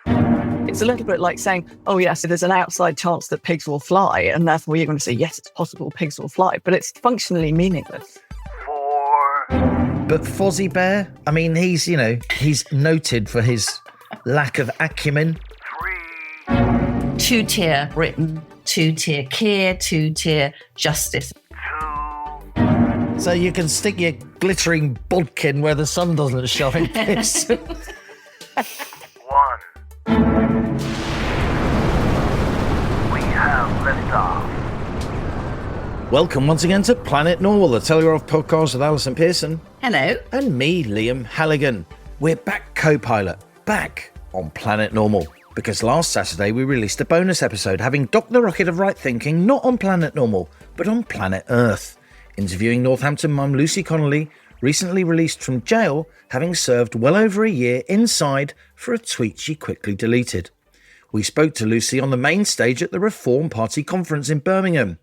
5. It's a little bit like saying, oh, yes, there's an outside chance that pigs will fly, and therefore you're going to say, yes, it's possible pigs will fly, but it's functionally meaningless. 4. But Fozzie Bear, I mean, he's noted for his lack of acumen. 3. 2-tier Britain, 2-tier Keir, 2-tier Justice. 2. So you can stick your glittering bodkin where the sun doesn't shine. 1. We have liftoff. Welcome once again to Planet Normal, the Telegraph podcast with Allison Pearson. Hello. And me, Liam Halligan. We're back co-pilot, back on Planet Normal. Because last Saturday we released a bonus episode having docked the rocket of right thinking not on Planet Normal, but on Planet Earth. Interviewing Northampton mum Lucy Connelly, recently released from jail, having served well over a year inside for a tweet she quickly deleted. We spoke to Lucy on the main stage at the Reform Party conference in Birmingham.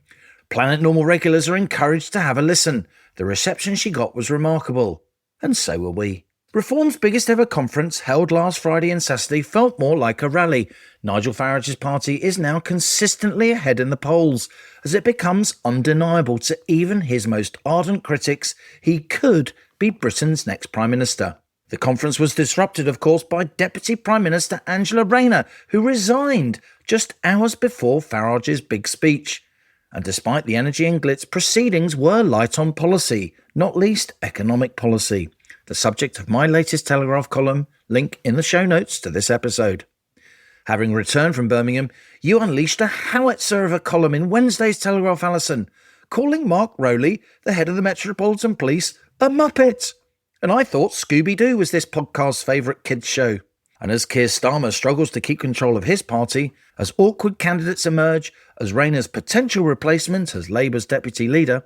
Planet Normal regulars are encouraged to have a listen. The reception she got was remarkable. And so were we. Reform's biggest ever conference, held last Friday and Saturday, felt more like a rally. Nigel Farage's party is now consistently ahead in the polls, as it becomes undeniable to even his most ardent critics he could be Britain's next Prime Minister. The conference was disrupted, of course, by Deputy Prime Minister Angela Rayner, who resigned just hours before Farage's big speech. And despite the energy and glitz, proceedings were light on policy, not least economic policy. The subject of my latest Telegraph column, link in the show notes to this episode. Having returned from Birmingham, you unleashed a howitzer of a column in Wednesday's Telegraph, Allison, calling Mark Rowley, the head of the Metropolitan Police, a muppet. And I thought Scooby-Doo was this podcast's favourite kids' show. And as Keir Starmer struggles to keep control of his party, as awkward candidates emerge, as Rayner's potential replacement as Labour's deputy leader,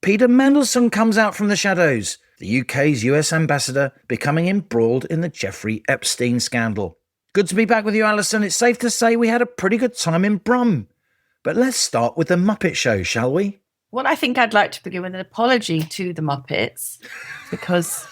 Peter Madelson comes out from the shadows, the UK's US ambassador becoming embroiled in the Jeffrey Epstein scandal. Good to be back with you, Allison. It's safe to say we had a pretty good time in Brum. But let's start with the Muppet Show, shall we? Well, I think I'd like to begin with an apology to the Muppets, because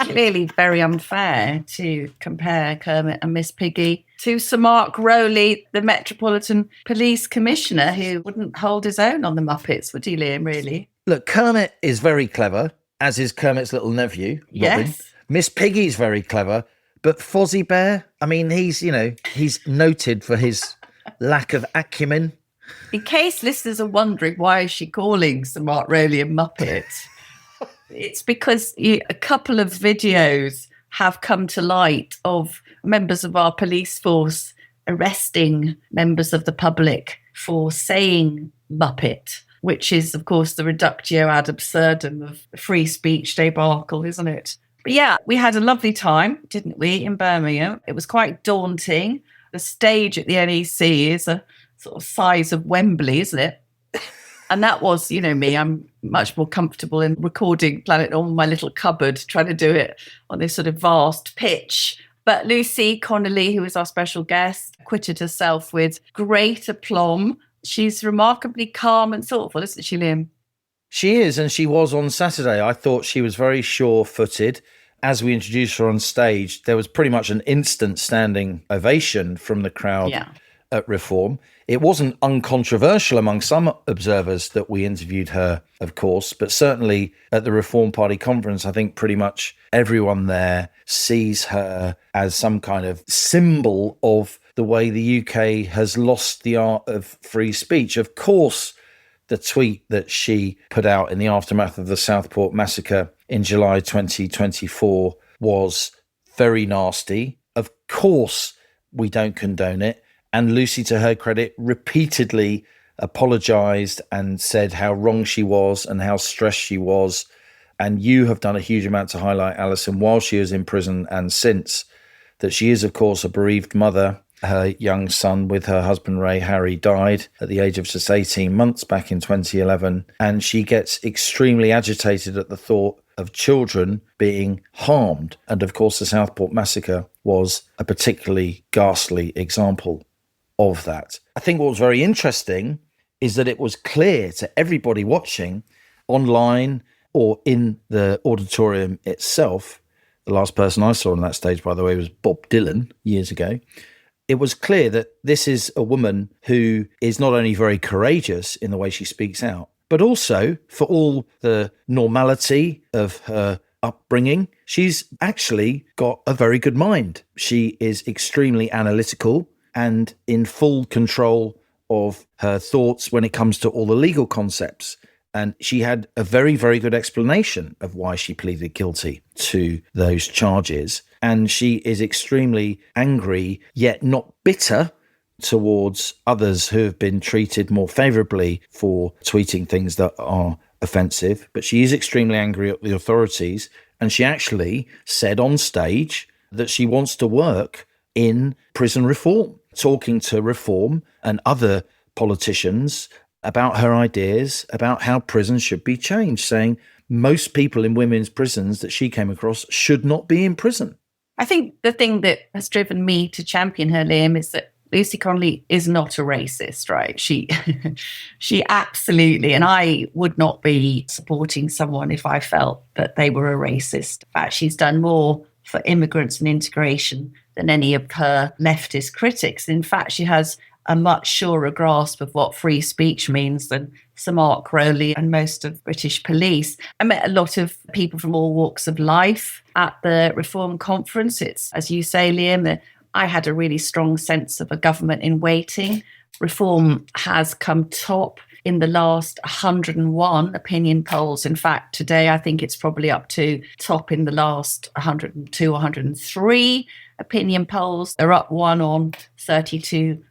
clearly very unfair to compare Kermit and Miss Piggy to Sir Mark Rowley, the Metropolitan Police Commissioner, who wouldn't hold his own on the Muppets, would he, Liam, really? Look, Kermit is very clever, as is Kermit's little nephew, Robin. Yes. Miss Piggy's very clever, but Fozzie Bear, I mean, he's noted for his lack of acumen. In case listeners are wondering, why is she calling Sir Mark Rowley a Muppet? It's because a couple of videos have come to light of members of our police force arresting members of the public for saying Muppet, which is, of course, the reductio ad absurdum of free speech debacle, isn't it? But yeah, we had a lovely time, didn't we, in Birmingham? It was quite daunting. The stage at the NEC is a sort of size of Wembley, isn't it? And that was, me, I'm much more comfortable in recording Planet on my little cupboard, trying to do it on this sort of vast pitch. But Lucy Connelly, who was our special guest, acquitted herself with great aplomb. She's remarkably calm and thoughtful, isn't she, Liam? She is, and she was on Saturday. I thought she was very sure-footed. As we introduced her on stage, there was pretty much an instant standing ovation from the crowd at Reform. It wasn't uncontroversial among some observers that we interviewed her, of course, but certainly at the Reform Party conference, I think pretty much everyone there sees her as some kind of symbol of the way the UK has lost the art of free speech. Of course, the tweet that she put out in the aftermath of the Southport massacre in July 2024 was very nasty. Of course, we don't condone it. And Lucy, to her credit, repeatedly apologised and said how wrong she was and how stressed she was. And you have done a huge amount to highlight, Allison, while she was in prison and since, that she is, of course, a bereaved mother. Her young son with her husband, Ray Harry, died at the age of just 18 months back in 2011. And she gets extremely agitated at the thought of children being harmed. And of course, the Southport massacre was a particularly ghastly example of that. I think what was very interesting is that it was clear to everybody watching online or in the auditorium itself The last person I saw on that stage, by the way, was Bob Dylan years ago. It was clear that this is a woman who is not only very courageous in the way she speaks out, but also, for all the normality of her upbringing, she's actually got a very good mind. She is extremely analytical and in full control of her thoughts when it comes to all the legal concepts. And she had a very, very good explanation of why she pleaded guilty to those charges. And she is extremely angry, yet not bitter, towards others who have been treated more favourably for tweeting things that are offensive. But she is extremely angry at the authorities. And she actually said on stage that she wants to work in prison reform, talking to Reform and other politicians about her ideas about how prisons should be changed, saying most people in women's prisons that she came across should not be in prison. I think the thing that has driven me to champion her, Liam, is that Lucy Connelly is not a racist, right? She absolutely, and I would not be supporting someone if I felt that they were a racist. In fact, she's done more for immigrants and integration than any of her leftist critics. In fact, she has a much surer grasp of what free speech means than Sir Mark Rowley and most of British police. I met a lot of people from all walks of life at the Reform conference. It's, as you say, Liam, I had a really strong sense of a government in waiting. Reform has come top in the last 101 opinion polls. In fact, today I think it's probably up to top in the last 102, 103 opinion polls. They're up one on 32%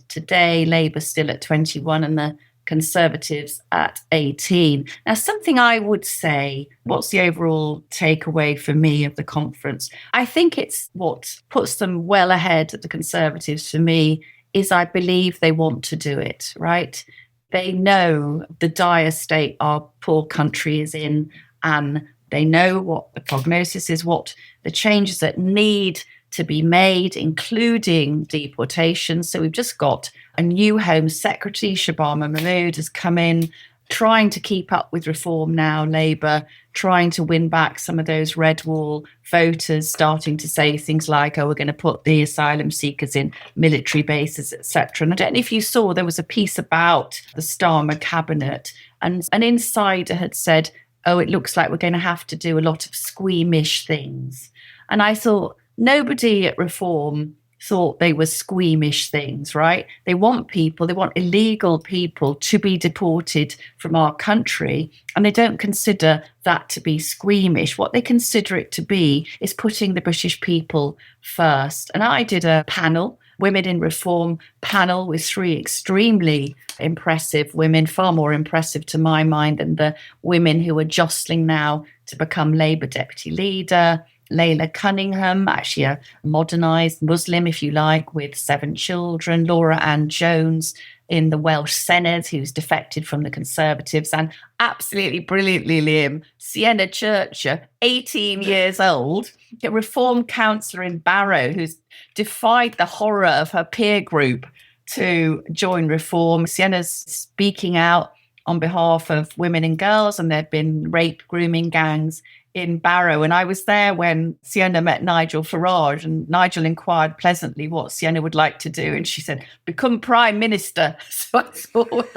today. Labour still at 21 and the Conservatives at 18. Now, something I would say, what's the overall takeaway for me of the conference? I think it's what puts them well ahead of the Conservatives for me is I believe they want to do it, right? They know the dire state our poor country is in, and they know what the prognosis is, what the changes that need to be made, including deportation. So we've just got a new Home Secretary, Shabana Mahmood, has come in, trying to keep up with Reform now, Labour, trying to win back some of those red wall voters, starting to say things like, oh, we're going to put the asylum seekers in military bases, etc. And I don't know if you saw, there was a piece about the Starmer cabinet, and an insider had said, oh, it looks like we're going to have to do a lot of squeamish things. And I thought, nobody at Reform thought they were squeamish things, right? They want people, they want illegal people to be deported from our country, and they don't consider that to be squeamish. What they consider it to be is putting the British people first. And I did a panel, Women in Reform panel, with three extremely impressive women, far more impressive to my mind than the women who are jostling now to become Labour deputy leader. Layla Cunningham, actually a modernised Muslim, if you like, with 7 children. Laura Ann Jones in the Welsh Senedd, who's defected from the Conservatives. And absolutely brilliantly, Liam, Sienna Churcher, 18 years old, a Reform councillor in Barrow, who's defied the horror of her peer group to join Reform. Sienna's speaking out on behalf of women and girls, and there have been rape, grooming gangs in Barrow. And I was there when Sienna met Nigel Farage, and Nigel inquired pleasantly what Sienna would like to do. And she said, become Prime Minister. So I thought,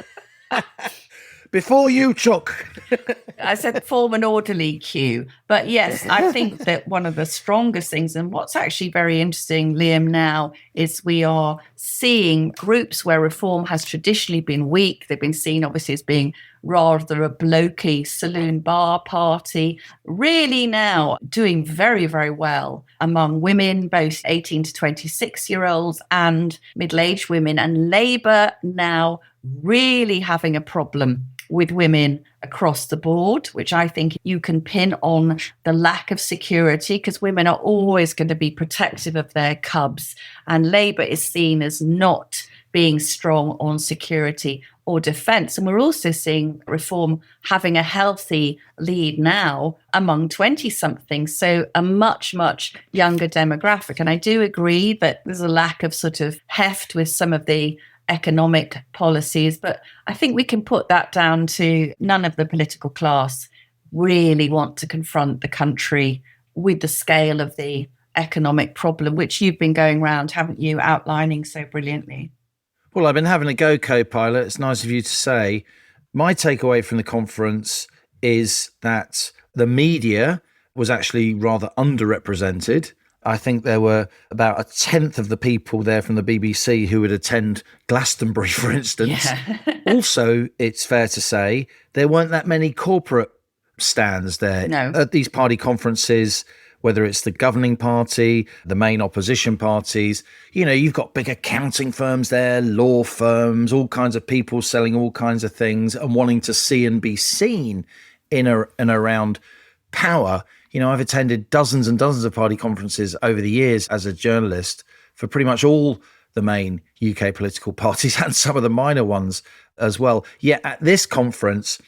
Before you, Chuck. I said, form an orderly queue. But yes, I think that one of the strongest things, and what's actually very interesting, Liam, now is we are seeing groups where Reform has traditionally been weak. They've been seen obviously as being rather a blokey saloon bar party, really now doing very, very well among women, both 18 to 26-year-olds and middle-aged women. And Labour now really having a problem with women across the board, which I think you can pin on the lack of security, because women are always going to be protective of their cubs. And Labour is seen as not being strong on security or defence. And we're also seeing Reform having a healthy lead now among 20-somethings, so a much, much younger demographic. And I do agree that there's a lack of sort of heft with some of the economic policies, but I think we can put that down to none of the political class really want to confront the country with the scale of the economic problem, which you've been going around, haven't you, outlining so brilliantly. Well, I've been having a go, co-pilot. It's nice of you to say. My takeaway from the conference is that the media was actually rather underrepresented. I think there were about a tenth of the people there from the BBC who would attend Glastonbury, for instance. Yeah. Also, it's fair to say there weren't that many corporate stands there No. at these party conferences, whether it's the governing party, the main opposition parties. You know, you've got big accounting firms there, law firms, all kinds of people selling all kinds of things and wanting to see and be seen in and around power. You know, I've attended dozens and dozens of party conferences over the years as a journalist for pretty much all the main UK political parties and some of the minor ones as well. Yet at this conference,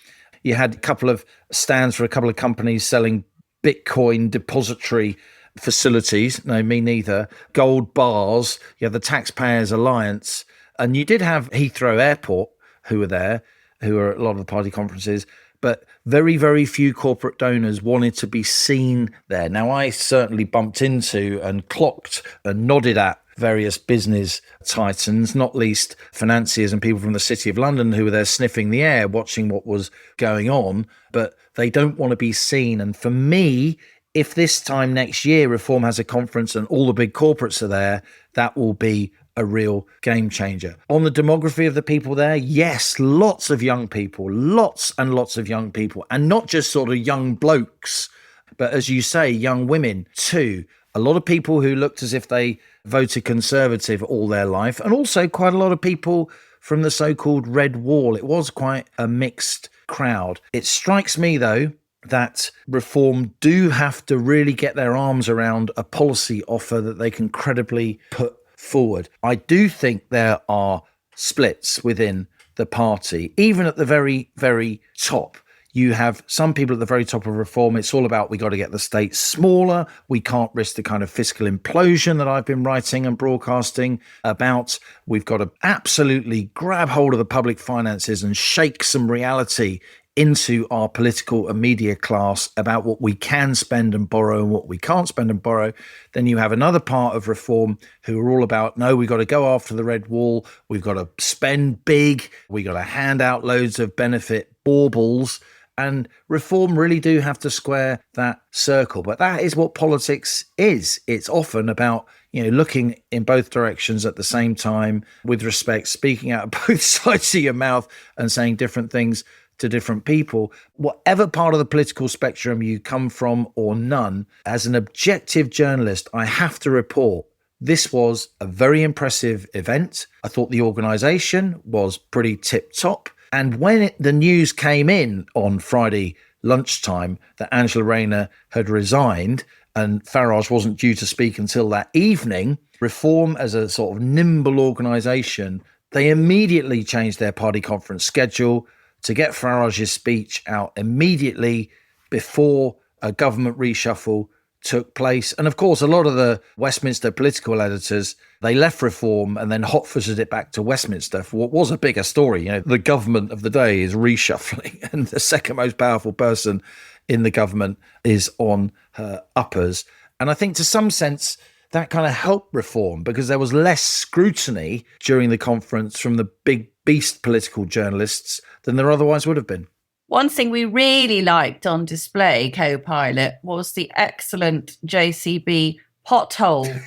you had a couple of stands for a couple of companies selling Bitcoin depository facilities. No, me neither. Gold bars. You had the Taxpayers Alliance. And you did have Heathrow Airport who were there, who were at a lot of the party conferences. But very, very few corporate donors wanted to be seen there. Now, I certainly bumped into and clocked and nodded at various business titans, not least financiers and people from the City of London who were there sniffing the air, watching what was going on, but they don't want to be seen. And for me, if this time next year Reform has a conference and all the big corporates are there, that will be a real game changer. On the demography of the people there, yes, lots of young people, lots and lots of young people, and not just sort of young blokes, but as you say, young women too. A lot of people who looked as if they voted Conservative all their life, and also quite a lot of people from the so-called Red Wall. It was quite a mixed crowd. It strikes me, though, that Reform do have to really get their arms around a policy offer that they can credibly put forward. I do think there are splits within the party, even at the very, very top. You have some people at the very top of Reform. It's all about, we got to get the state smaller. We can't risk the kind of fiscal implosion that I've been writing and broadcasting about. We've got to absolutely grab hold of the public finances and shake some reality into our political and media class about what we can spend and borrow and what we can't spend and borrow. Then you have another part of Reform who are all about, no, we've got to go after the Red Wall. We've got to spend big. We've got to hand out loads of benefit baubles. And Reform really do have to square that circle. But that is what politics is. It's often about, you know, looking in both directions at the same time, with respect, speaking out of both sides of your mouth and saying different things to different people. Whatever part of the political spectrum you come from or none, as an objective journalist, I have to report this was a very impressive event. I thought the organisation was pretty tip-top. And when the news came in on Friday lunchtime that Angela Rayner had resigned and Farage wasn't due to speak until that evening, Reform, as a sort of nimble organisation, they immediately changed their party conference schedule to get Farage's speech out immediately before a government reshuffle took place. And of course, a lot of the Westminster political editors, they left Reform and then hot-footed it back to Westminster for what was a bigger story. You know, the government of the day is reshuffling and the second most powerful person in the government is on her uppers. And I think to some sense that kind of helped Reform because there was less scrutiny during the conference from the big beast political journalists than there otherwise would have been. One thing we really liked on display, co-pilot, was the excellent JCB pothole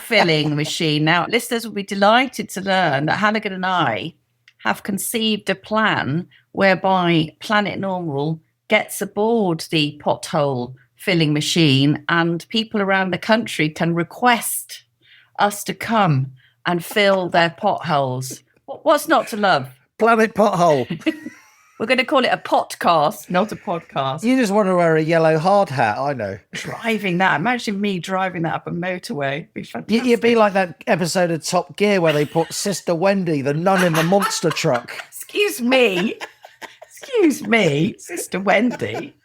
filling machine. Now, listeners will be delighted to learn that Halligan and I have conceived a plan whereby Planet Normal gets aboard the pothole filling machine and people around the country can request us to come and fill their potholes. What's not to love? Planet Pothole. We're going to call it a podcast, not a podcast. You just want to wear a yellow hard hat, I know. Driving that. Imagine me driving that up a motorway. It'd be fantastic. You'd be like that episode of Top Gear where they put Sister Wendy, the nun in the monster truck. Excuse me. Excuse me, Sister Wendy.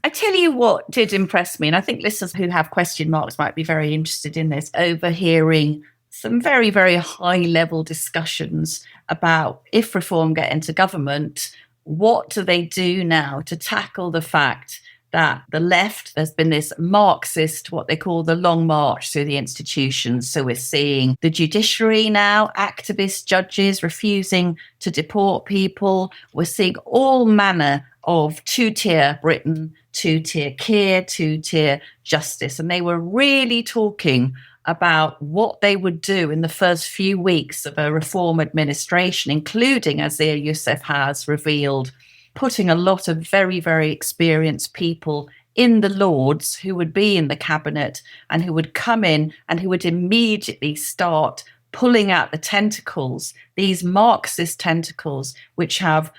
I tell you what did impress me, and I think listeners who have question marks might be very interested in this, overhearing some very, very high-level discussions about if Reform get into government, what do they do now to tackle the fact that the left, there's been this Marxist, what they call the long march through the institutions. So we're seeing the judiciary now, activist judges refusing to deport people. We're seeing all manner of two-tier Britain, two-tier Keir, two-tier justice. And they were really talking about what they would do in the first few weeks of a reform administration, including, as Zia Youssef has revealed, putting a lot of very, very experienced people in the Lords who would be in the cabinet and who would come in and who would immediately start pulling out the tentacles, these Marxist tentacles, which have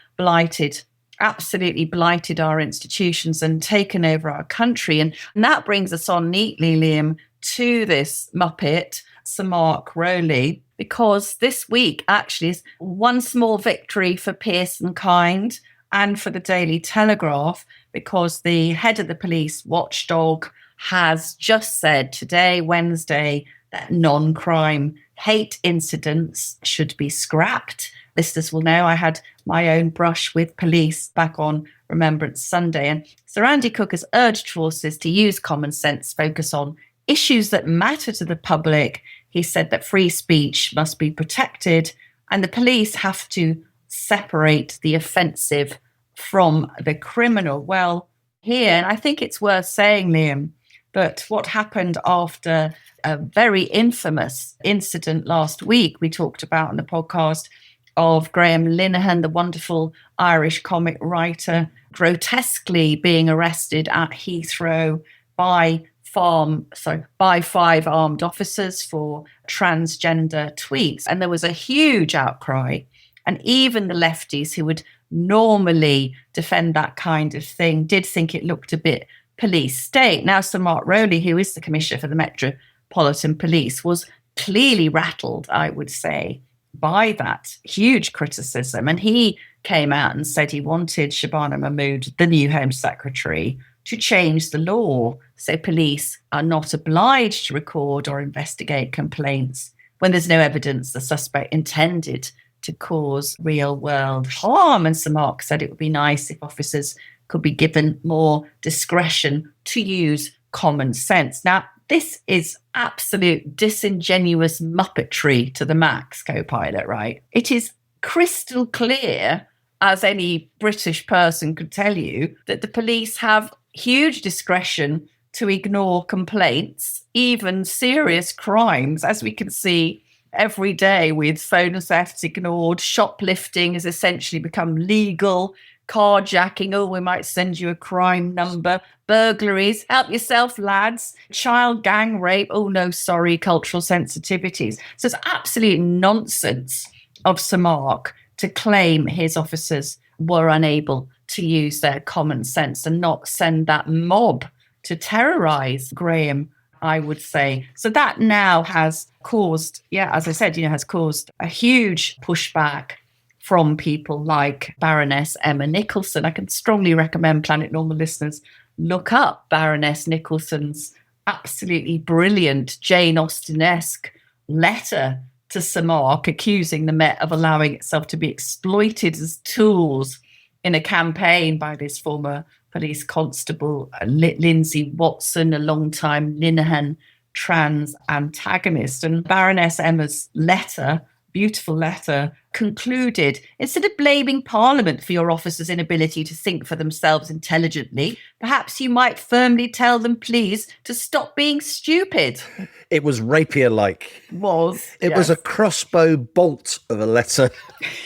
absolutely blighted our institutions and taken over our country. And that brings us on neatly, Liam, to this Muppet, Sir Mark Rowley, because this week actually is one small victory for Pearson Kind and for the Daily Telegraph, because the head of the police watchdog has just said today, Wednesday, that non-crime hate incidents should be scrapped. Listeners will know I had my own brush with police back on Remembrance Sunday. And Sir Andy Cook has urged forces to use common sense, focus on issues that matter to the public. He said that free speech must be protected and the police have to separate the offensive from the criminal. Well, here, and I think it's worth saying, Liam, that what happened after a very infamous incident last week, we talked about on the podcast, of Graham Linehan, the wonderful Irish comic writer, grotesquely being arrested at Heathrow by 5 armed officers for transgender tweets. And there was a huge outcry. And even the lefties who would normally defend that kind of thing did think it looked a bit police state. Now, Sir Mark Rowley, who is the Commissioner for the Metropolitan Police, was clearly rattled, I would say, by that huge criticism. And he came out and said he wanted Shabana Mahmood, the new Home Secretary, to change the law so police are not obliged to record or investigate complaints when there's no evidence the suspect intended to cause real world harm. And Sir Mark said it would be nice if officers could be given more discretion to use common sense. Now, this is absolute disingenuous muppetry to the max, co-pilot, right? It is crystal clear, as any British person could tell you, that the police have huge discretion to ignore complaints, even serious crimes, as we can see every day with phone thefts ignored, shoplifting has essentially become legal, carjacking, oh, we might send you a crime number, burglaries, help yourself, lads, child gang rape, oh, no, sorry, cultural sensitivities. So it's absolute nonsense of Sir Mark to claim his officers were unable to use their common sense and not send that mob to terrorise Graham, I would say. So that now has caused, as I said, has caused a huge pushback from people like Baroness Emma Nicholson. I can strongly recommend Planet Normal listeners look up Baroness Nicholson's absolutely brilliant Jane Austen-esque letter to Sir Mark, accusing the Met of allowing itself to be exploited as tools in a campaign by this former police constable, Lindsay Watson, a long-time Linehan trans antagonist. And Baroness Emma's letter, beautiful letter, concluded, instead of blaming Parliament for your officers' inability to think for themselves intelligently, perhaps you might firmly tell them, please, to stop being stupid. It was rapier-like. It was a crossbow bolt of a letter.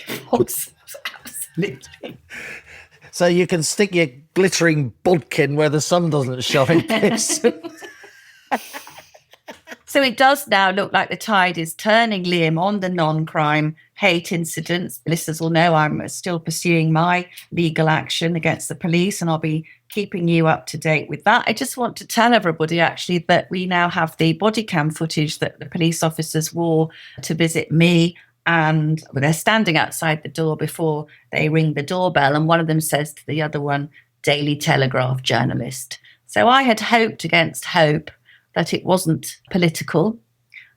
It was. Absolutely. So you can stick your glittering bodkin where the sun doesn't shine. So it does now look like the tide is turning, Liam, on the non-crime hate incidents. Listeners will know I'm still pursuing my legal action against the police, and I'll be keeping you up to date with that. I just want to tell everybody, actually, that we now have the body cam footage that the police officers wore to visit me, and they're standing outside the door before they ring the doorbell, and one of them says to the other one, Daily Telegraph journalist. So I had hoped against hope that it wasn't political,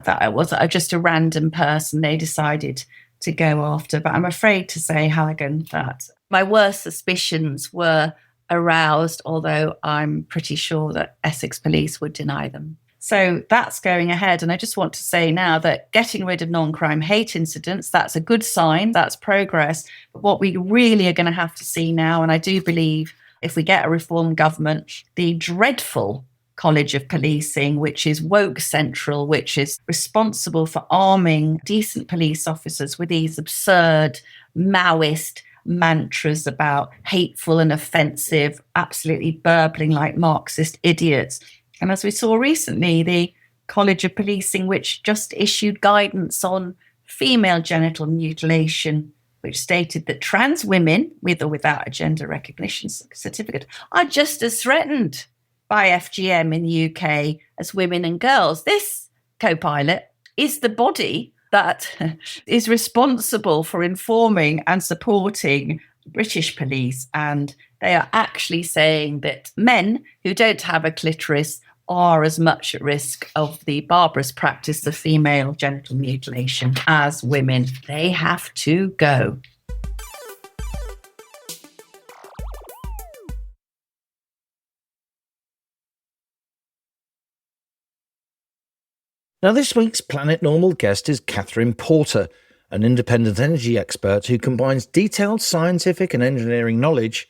that I was just a random person they decided to go after. But I'm afraid to say, Halligan, that my worst suspicions were aroused, although I'm pretty sure that Essex Police would deny them. So that's going ahead. And I just want to say now that getting rid of non-crime hate incidents, that's a good sign, that's progress. But what we really are going to have to see now, and I do believe if we get a reform government, the dreadful College of Policing, which is woke central, which is responsible for arming decent police officers with these absurd Maoist mantras about hateful and offensive, absolutely burbling like Marxist idiots. And as we saw recently, the College of Policing, which just issued guidance on female genital mutilation, which stated that trans women, with or without a gender recognition certificate, are just as threatened by FGM in the UK as women and girls. This co-pilot is the body that is responsible for informing and supporting British police. And they are actually saying that men who don't have a clitoris are as much at risk of the barbarous practice of female genital mutilation as women. They have to go. Now, this week's Planet Normal guest is Kathryn Porter, an independent energy expert who combines detailed scientific and engineering knowledge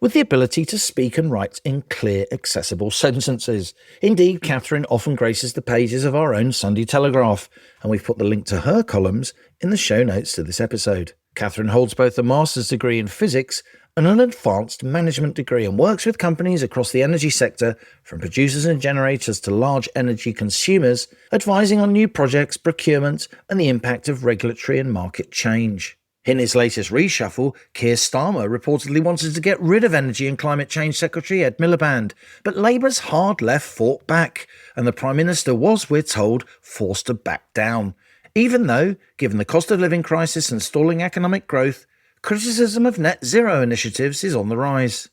with the ability to speak and write in clear, accessible sentences. Indeed, Kathryn often graces the pages of our own Sunday Telegraph, and we've put the link to her columns in the show notes to this episode. Kathryn holds both a master's degree in physics and an advanced management degree and works with companies across the energy sector, from producers and generators to large energy consumers, advising on new projects, procurement, and the impact of regulatory and market change. In his latest reshuffle, Keir Starmer reportedly wanted to get rid of Energy and Climate Change Secretary Ed Miliband, but Labour's hard left fought back, and the Prime Minister was, we're told, forced to back down. Even though, given the cost of living crisis and stalling economic growth, criticism of net zero initiatives is on the rise.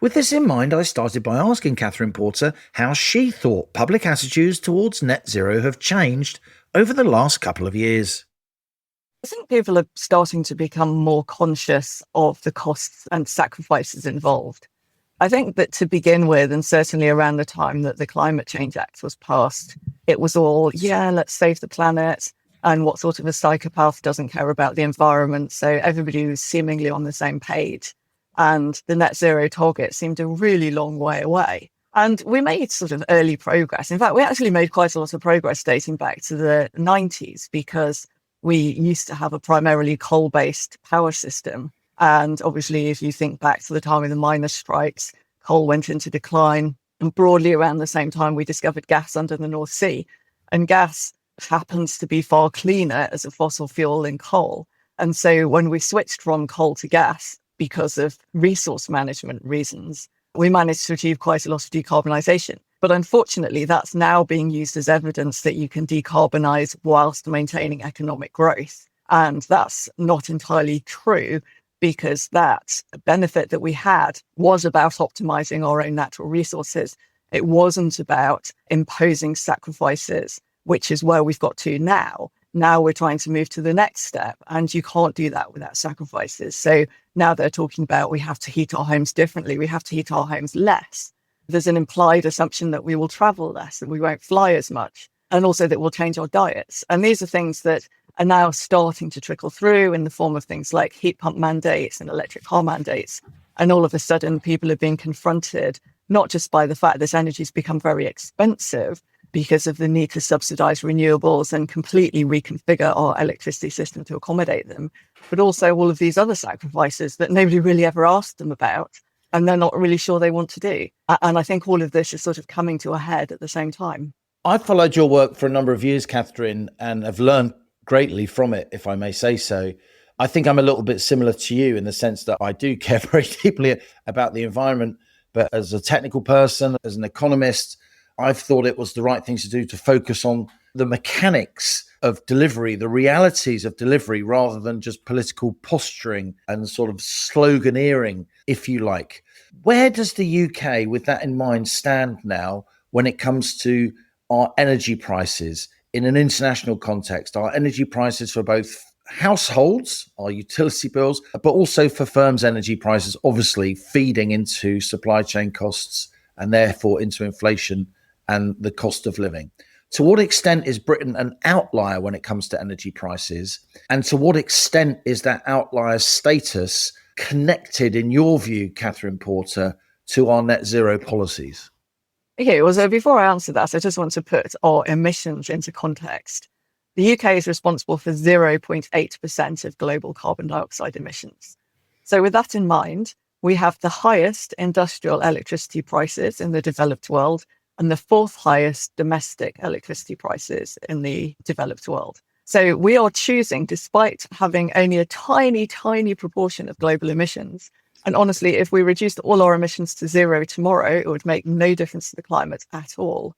With this in mind, I started by asking Kathryn Porter how she thought public attitudes towards net zero have changed over the last couple of years. I think people are starting to become more conscious of the costs and sacrifices involved. I think that to begin with, and certainly around the time that the Climate Change Act was passed, it was all, let's save the planet. And what sort of a psychopath doesn't care about the environment? So everybody was seemingly on the same page. And the net zero target seemed a really long way away. And we made sort of early progress. In fact, we actually made quite a lot of progress dating back to the 90s, because we used to have a primarily coal-based power system. And obviously, if you think back to the time of the miners' strikes, coal went into decline. And broadly around the same time, we discovered gas under the North Sea. And gas happens to be far cleaner as a fossil fuel than coal. And so when we switched from coal to gas, because of resource management reasons, we managed to achieve quite a lot of decarbonisation. But unfortunately, that's now being used as evidence that you can decarbonise whilst maintaining economic growth. And that's not entirely true, because that benefit that we had was about optimising our own natural resources. It wasn't about imposing sacrifices, which is where we've got to now. Now we're trying to move to the next step, and you can't do that without sacrifices. So now they're talking about we have to heat our homes differently. We have to heat our homes less. There's an implied assumption that we will travel less and we won't fly as much, and also that we'll change our diets. And these are things that are now starting to trickle through in the form of things like heat pump mandates and electric car mandates. And all of a sudden, people are being confronted not just by the fact that energy has become very expensive because of the need to subsidize renewables and completely reconfigure our electricity system to accommodate them, but also all of these other sacrifices that nobody really ever asked them about, and they're not really sure they want to do. And I think all of this is sort of coming to a head at the same time. I've followed your work for a number of years, Kathryn, and have learned greatly from it, if I may say so. I think I'm a little bit similar to you in the sense that I do care very deeply about the environment, but as a technical person, as an economist, I've thought it was the right thing to do to focus on the mechanics of delivery, the realities of delivery, rather than just political posturing and sort of sloganeering, if you like. Where does the UK, with that in mind, stand now when it comes to our energy prices in an international context, our energy prices for both households, our utility bills, but also for firms' energy prices, obviously feeding into supply chain costs and therefore into inflation and the cost of living. To what extent is Britain an outlier when it comes to energy prices? And to what extent is that outlier status connected, in your view, Kathryn Porter, to our net zero policies? Okay, well, so before I answer that, I just want to put our emissions into context. The UK is responsible for 0.8% of global carbon dioxide emissions. So with that in mind, we have the highest industrial electricity prices in the developed world and the fourth highest domestic electricity prices in the developed world. So we are choosing, despite having only a tiny, tiny proportion of global emissions. And honestly, if we reduced all our emissions to zero tomorrow, it would make no difference to the climate at all.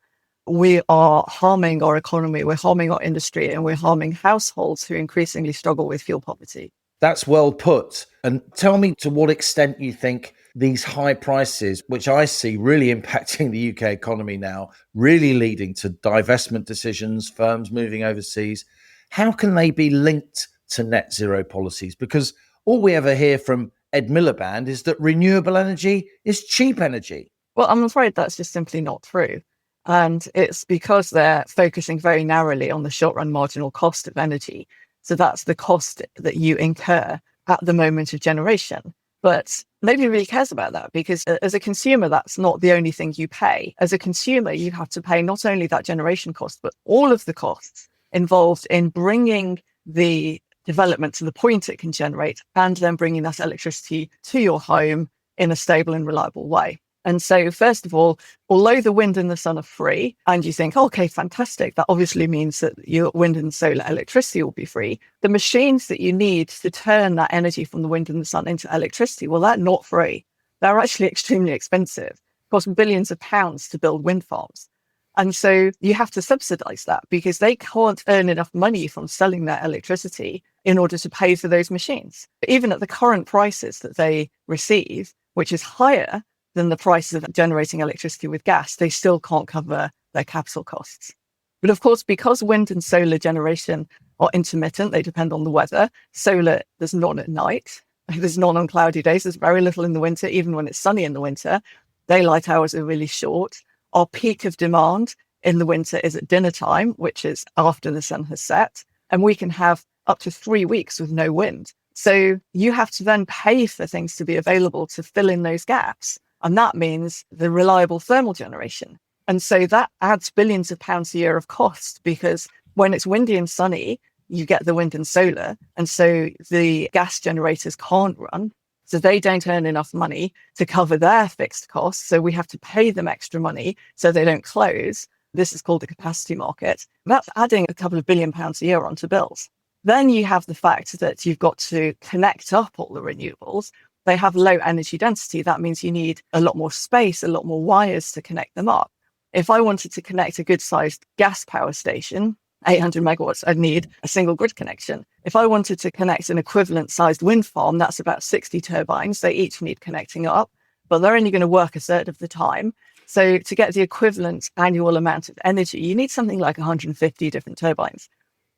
We are harming our economy, we're harming our industry, and we're harming households who increasingly struggle with fuel poverty. That's well put. And tell me to what extent you think these high prices, which I see really impacting the UK economy now, really leading to divestment decisions, firms moving overseas, how can they be linked to net zero policies? Because all we ever hear from Ed Miliband is that renewable energy is cheap energy. Well, I'm afraid that's just simply not true. And it's because they're focusing very narrowly on the short run marginal cost of energy. So that's the cost that you incur at the moment of generation. But nobody really cares about that because as a consumer, that's not the only thing you pay. As a consumer, you have to pay not only that generation cost, but all of the costs involved in bringing the development to the point it can generate and then bringing that electricity to your home in a stable and reliable way. And so, first of all, although the wind and the sun are free, and you think, okay, fantastic, that obviously means that your wind and solar electricity will be free. The machines that you need to turn that energy from the wind and the sun into electricity, well, they're not free. They're actually extremely expensive. It costs billions of pounds to build wind farms. And so you have to subsidize that because they can't earn enough money from selling their electricity in order to pay for those machines. But even at the current prices that they receive, which is higher than the prices of generating electricity with gas, they still can't cover their capital costs. But of course, because wind and solar generation are intermittent, they depend on the weather. Solar, there's none at night. There's none on cloudy days. There's very little in the winter, even when it's sunny in the winter. Daylight hours are really short. Our peak of demand in the winter is at dinner time, which is after the sun has set. And we can have up to 3 weeks with no wind. So you have to then pay for things to be available to fill in those gaps. And that means the reliable thermal generation. And so that adds billions of pounds a year of cost because when it's windy and sunny, you get the wind and solar. And so the gas generators can't run. So they don't earn enough money to cover their fixed costs. So we have to pay them extra money so they don't close. This is called the capacity market. That's adding a couple of £1 billion a year onto bills. Then you have the fact that you've got to connect up all the renewables. They have low energy density. That means you need a lot more space, a lot more wires to connect them up. If I wanted to connect a good sized gas power station, 800 megawatts, I'd need a single grid connection. If I wanted to connect an equivalent sized wind farm, that's about 60 turbines. They each need connecting up, but they're only going to work a third of the time. So to get the equivalent annual amount of energy, you need something like 150 different turbines.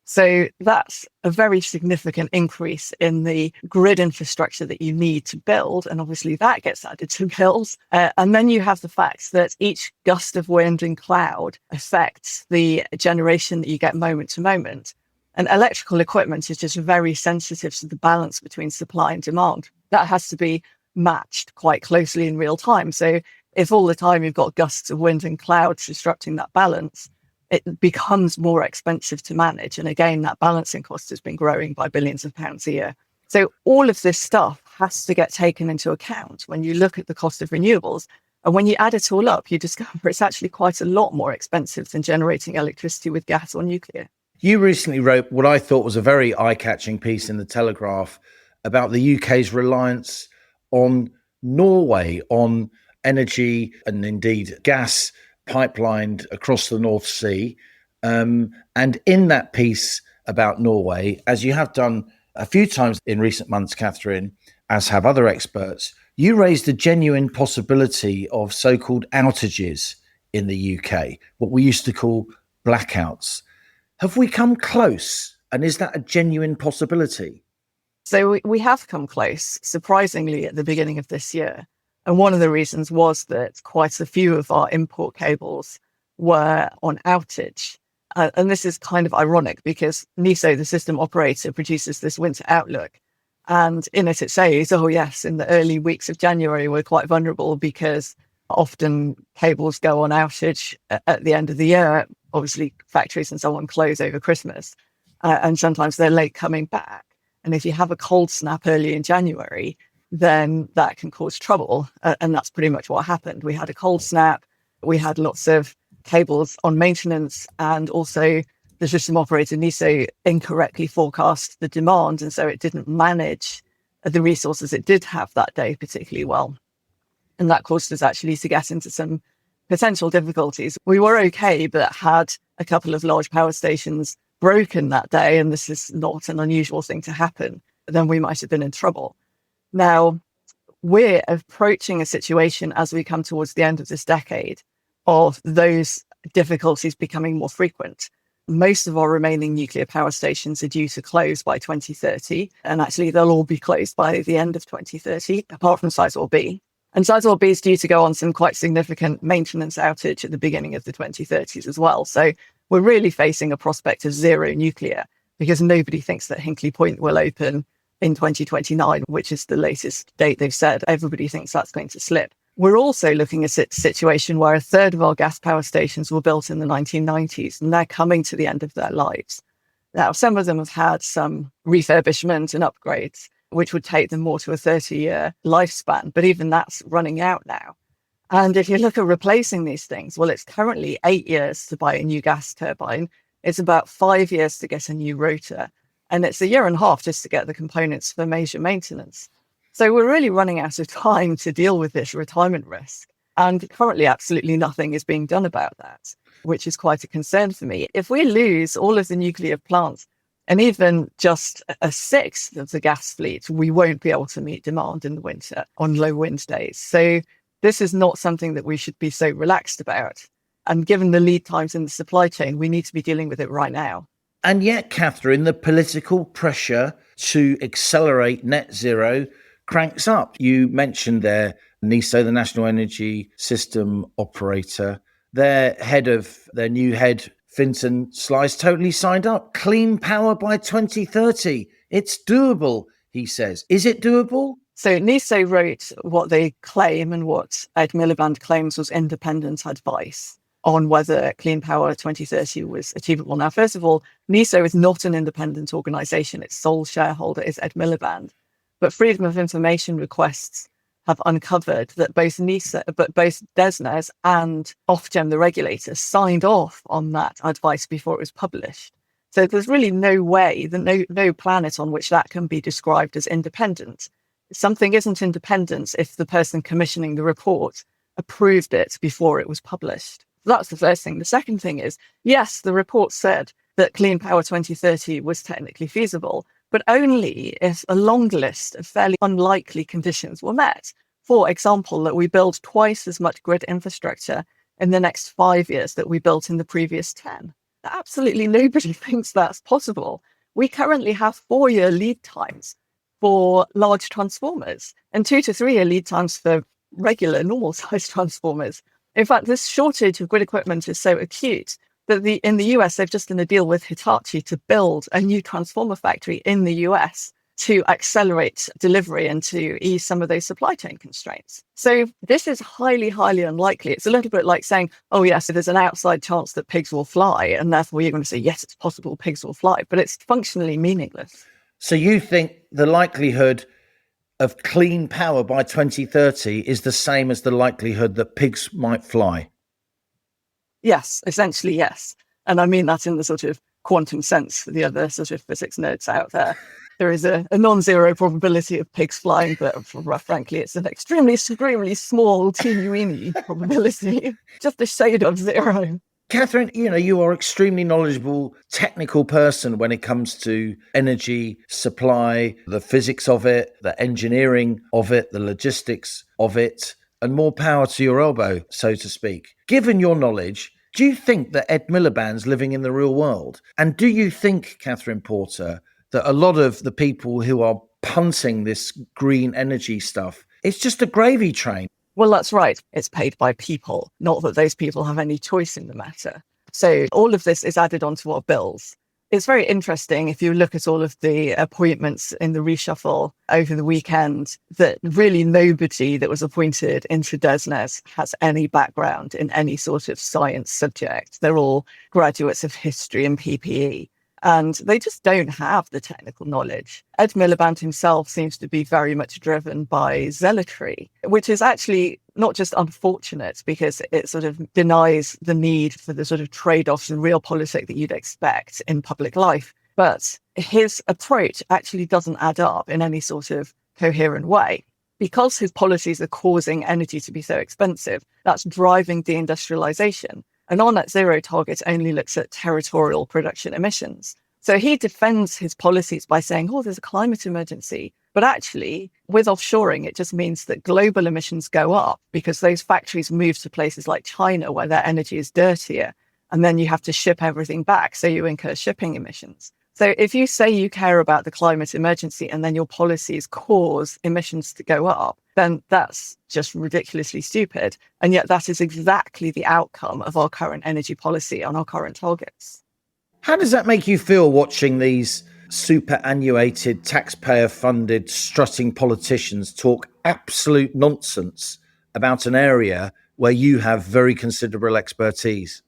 So that's a very significant increase in the grid infrastructure that you need to build. And obviously that gets added to bills. And then you have the fact that each gust of wind and cloud affects the generation that you get moment to moment. And electrical equipment is just very sensitive to the balance between supply and demand. That has to be matched quite closely in real time. So if all the time you've got gusts of wind and clouds disrupting that balance, it becomes more expensive to manage. And again, that balancing cost has been growing by billions of pounds a year. So all of this stuff has to get taken into account when you look at the cost of renewables. And when you add it all up, you discover it's actually quite a lot more expensive than generating electricity with gas or nuclear. You recently wrote what I thought was a very eye-catching piece in the Telegraph about the UK's reliance on Norway, on energy and indeed gas pipelined across the North Sea. And in that piece about Norway, as you have done a few times in recent months, Kathryn, as have other experts, you raised a genuine possibility of so-called outages in the UK, what we used to call blackouts. Have we come close And is that a genuine possibility? So we have come close, surprisingly, at the beginning of this year. And one of the reasons was that quite a few of our import cables were on outage. And this is kind of ironic because NESO, the system operator, produces this winter outlook. And in it says, oh, yes, in the early weeks of January, we're quite vulnerable because often cables go on outage at the end of the year. Obviously, factories and so on close over Christmas. And sometimes they're late coming back. And if you have a cold snap early in January, then that can cause trouble. And that's pretty much what happened. We had a cold snap. We had lots of cables on maintenance, and also the system operator NESO incorrectly forecast the demand. And so it didn't manage the resources it did have that day particularly well. And that caused us actually to get into some potential difficulties. We were okay, but had a couple of large power stations broken that day, and this is not an unusual thing to happen, then we might have been in trouble. Now, we're approaching a situation as we come towards the end of this decade of those difficulties becoming more frequent. Most of our remaining nuclear power stations are due to close by 2030, and actually they'll all be closed by the end of 2030, apart from Sizewell B. And Sizewell B is due to go on some quite significant maintenance outage at the beginning of the 2030s as well. So we're really facing a prospect of zero nuclear because nobody thinks that Hinkley Point will open in 2029, which is the latest date they've said. Everybody thinks that's going to slip. We're also looking at a situation where a third of our gas power stations were built in the 1990s, and they're coming to the end of their lives. Now, some of them have had some refurbishment and upgrades, which would take them more to a 30-year lifespan, but even that's running out now. And if you look at replacing these things, well, it's currently 8 years to buy a new gas turbine. It's about 5 years to get a new rotor. And it's a year and a half just to get the components for major maintenance. So we're really running out of time to deal with this retirement risk. And currently, absolutely nothing is being done about that, which is quite a concern for me. If we lose all of the nuclear plants and even just a sixth of the gas fleet, we won't be able to meet demand in the winter on low wind days. So this is not something that we should be so relaxed about. And given the lead times in the supply chain, we need to be dealing with it right now. And yet, Kathryn, the political pressure to accelerate net zero cranks up. You mentioned there NESO, the National Energy System Operator. Their new head, Fintan Slice, totally signed up. Clean power by 2030. It's doable, he says. Is it doable? So NESO wrote what they claim and what Ed Miliband claims was independent advice on whether Clean Power 2030 was achievable. Now, first of all, NESO is not an independent organisation. Its sole shareholder is Ed Miliband. But Freedom of Information requests have uncovered that both DESNZ and Ofgem, the regulator, signed off on that advice before it was published. So there's really no way, no planet on which that can be described as independent. Something isn't independent if the person commissioning the report approved it before it was published. That's the first thing. The second thing is, yes, the report said that Clean Power 2030 was technically feasible, but only if a long list of fairly unlikely conditions were met. For example, that we build twice as much grid infrastructure in the next 5 years that we built in the previous 10. Absolutely nobody thinks that's possible. We currently have 4-year lead times for large transformers and 2 to 3 year lead times for regular, normal-sized transformers. In fact, this shortage of grid equipment is so acute that in the US, they've just done a deal with Hitachi to build a new transformer factory in the US to accelerate delivery and to ease some of those supply chain constraints. So this is highly, highly unlikely. It's a little bit like saying, oh, yes, there's an outside chance that pigs will fly. And therefore, you're going to say, yes, it's possible pigs will fly. But it's functionally meaningless. So you think the likelihood of clean power by 2030 is the same as the likelihood that pigs might fly? Yes, essentially, yes. And I mean that in the sort of quantum sense for the other sort of physics nerds out there. There is a non-zero probability of pigs flying, but frankly, it's an extremely small, teeny-weeny probability, just a shade of zero. Kathryn, you are extremely knowledgeable, technical person when it comes to energy supply, the physics of it, the engineering of it, the logistics of it, and more power to your elbow, so to speak. Given your knowledge, Do you think that Ed Miliband's living in the real world? And do you think, Kathryn Porter, that a lot of the people who are punting this green energy stuff, it's just a gravy train? Well, that's right. It's paid by people, not that those people have any choice in the matter. So all of this is added onto our bills. It's very interesting if you look at all of the appointments in the reshuffle over the weekend, that really nobody that was appointed into DESNES has any background in any sort of science subject. They're all graduates of history and PPE. And they just don't have the technical knowledge. Ed Miliband himself seems to be very much driven by zealotry, which is actually not just unfortunate because it sort of denies the need for the sort of trade-offs and realpolitik that you'd expect in public life. But his approach actually doesn't add up in any sort of coherent way. Because his policies are causing energy to be so expensive, that's driving deindustrialization. And our net zero target only looks at territorial production emissions. So he defends his policies by saying, oh, there's a climate emergency. But actually, with offshoring, it just means that global emissions go up because those factories move to places like China where their energy is dirtier. And then you have to ship everything back. So you incur shipping emissions. So if you say you care about the climate emergency and then your policies cause emissions to go up, then that's just ridiculously stupid. And yet that is exactly the outcome of our current energy policy on our current targets. How does that make you feel watching these superannuated, taxpayer-funded, strutting politicians talk absolute nonsense about an area where you have very considerable expertise?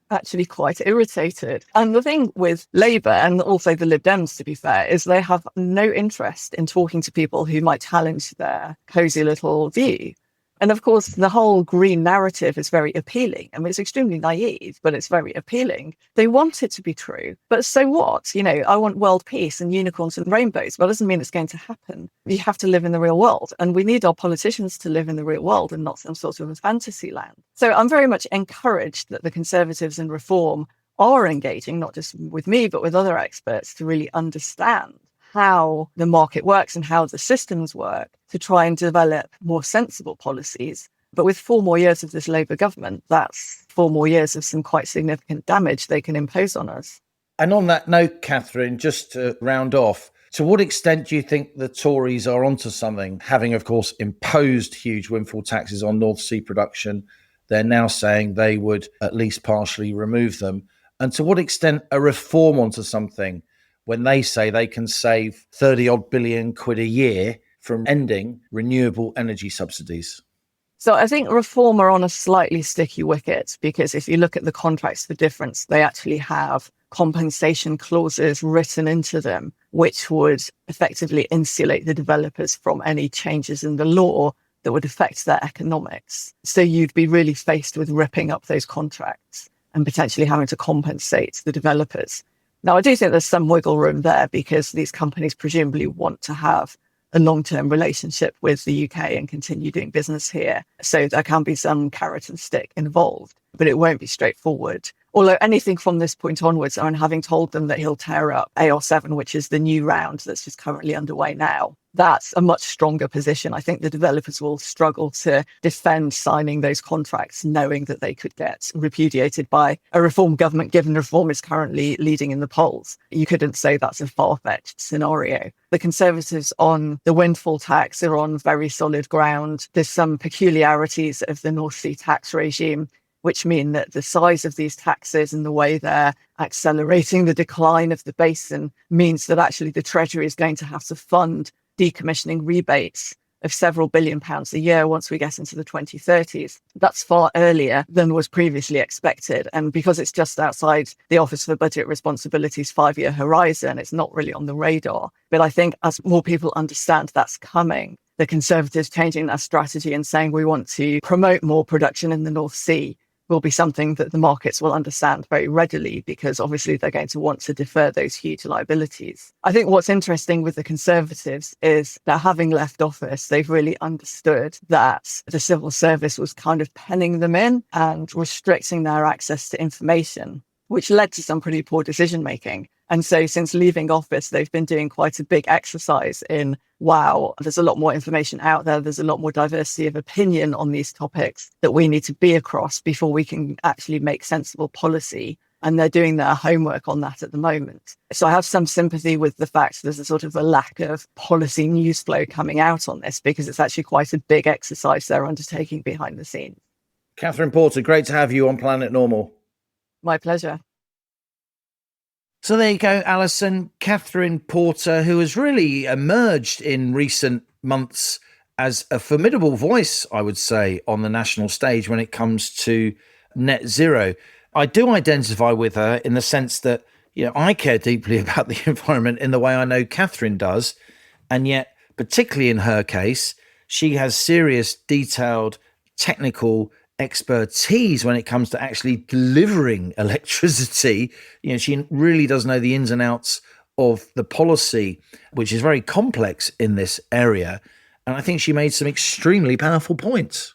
Actually quite irritated. And the thing with Labour and also the Lib Dems, to be fair, is they have no interest in talking to people who might challenge their cosy little view. And of course, the whole green narrative is very appealing. I mean, it's extremely naive, but it's very appealing. They want it to be true. But so what? You know, I want world peace and unicorns and rainbows. But it doesn't mean it's going to happen. You have to live in the real world. And we need our politicians to live in the real world and not some sort of a fantasy land. So I'm very much encouraged that the Conservatives and Reform are engaging, not just with me, but with other experts to really understand how the market works and how the systems work to try and develop more sensible policies. But with 4 more years of this Labour government, that's 4 more years of some quite significant damage they can impose on us. And on that note, Kathryn, just to round off, to what extent do you think the Tories are onto something? Having, of course, imposed huge windfall taxes on North Sea production, they're now saying they would at least partially remove them. And to what extent a reform onto something when they say they can save 30 odd billion quid a year from ending renewable energy subsidies? So I think Reform are on a slightly sticky wicket because if you look at the contracts for difference, they actually have compensation clauses written into them, which would effectively insulate the developers from any changes in the law that would affect their economics. So you'd be really faced with ripping up those contracts and potentially having to compensate the developers. Now, I do think there's some wiggle room there because these companies presumably want to have a long-term relationship with the UK and continue doing business here. So there can be some carrot and stick involved, but it won't be straightforward. Although anything from this point onwards, and having told them that he'll tear up AR7, which is the new round that's just currently underway now, that's a much stronger position. I think the developers will struggle to defend signing those contracts, knowing that they could get repudiated by a Reform government, given Reform is currently leading in the polls. You couldn't say that's a far-fetched scenario. The Conservatives on the windfall tax are on very solid ground. There's some peculiarities of the North Sea tax regime, which mean that the size of these taxes and the way they're accelerating the decline of the basin means that actually the Treasury is going to have to fund decommissioning rebates of several £billion a year once we get into the 2030s. That's far earlier than was previously expected. And because it's just outside the Office for Budget Responsibility's 5-year horizon, it's not really on the radar. But I think as more people understand that's coming, the Conservatives changing their strategy and saying we want to promote more production in the North Sea will be something that the markets will understand very readily because obviously they're going to want to defer those huge liabilities. I think what's interesting with the Conservatives is that having left office, they've really understood that the civil service was kind of penning them in and restricting their access to information, which led to some pretty poor decision making. And so since leaving office, they've been doing quite a big exercise in, wow, there's a lot more information out there. There's a lot more diversity of opinion on these topics that we need to be across before we can actually make sensible policy. And they're doing their homework on that at the moment. So I have some sympathy with the fact there's a sort of a lack of policy news flow coming out on this, because it's actually quite a big exercise they're undertaking behind the scenes. Kathryn Porter, great to have you on Planet Normal. My pleasure. So there you go, Allison. Kathryn Porter, who has really emerged in recent months as a formidable voice, I would say, on the national stage when it comes to net zero. I do identify with her in the sense that, I care deeply about the environment in the way I know Kathryn does. And yet, particularly in her case, she has serious, detailed, technical expertise when it comes to actually delivering electricity. She really does know the ins and outs of the policy, which is very complex in this area. And I think she made some extremely powerful points.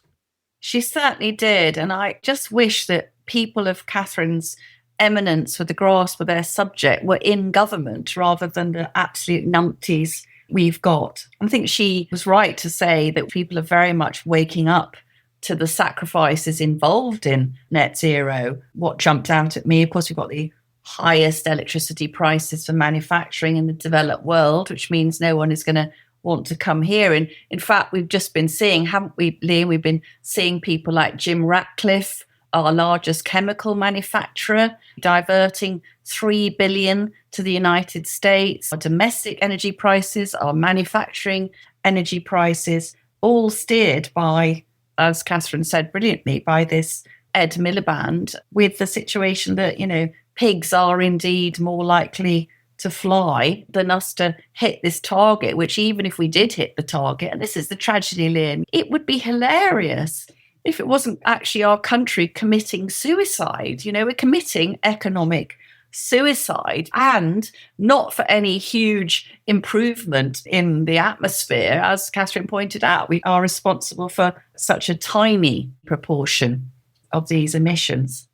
She certainly did. And I just wish that people of Kathryn's eminence with the grasp of their subject were in government rather than the absolute numpties we've got. I think she was right to say that people are very much waking up to the sacrifices involved in net zero. What jumped out at me, of course, we've got the highest electricity prices for manufacturing in the developed world, which means no one is going to want to come here. And in fact, we've just been seeing, haven't we, Liam? We've been seeing people like Jim Ratcliffe, our largest chemical manufacturer, diverting $3 billion to the United States. Our domestic energy prices, our manufacturing energy prices, all steered by, as Kathryn said brilliantly, by this Ed Miliband, with the situation that, pigs are indeed more likely to fly than us to hit this target, which even if we did hit the target, and this is the tragedy, Lynn, it would be hilarious if it wasn't actually our country committing suicide. We're committing economic suicide, and not for any huge improvement in the atmosphere. As Kathryn pointed out, we are responsible for such a tiny proportion of these emissions.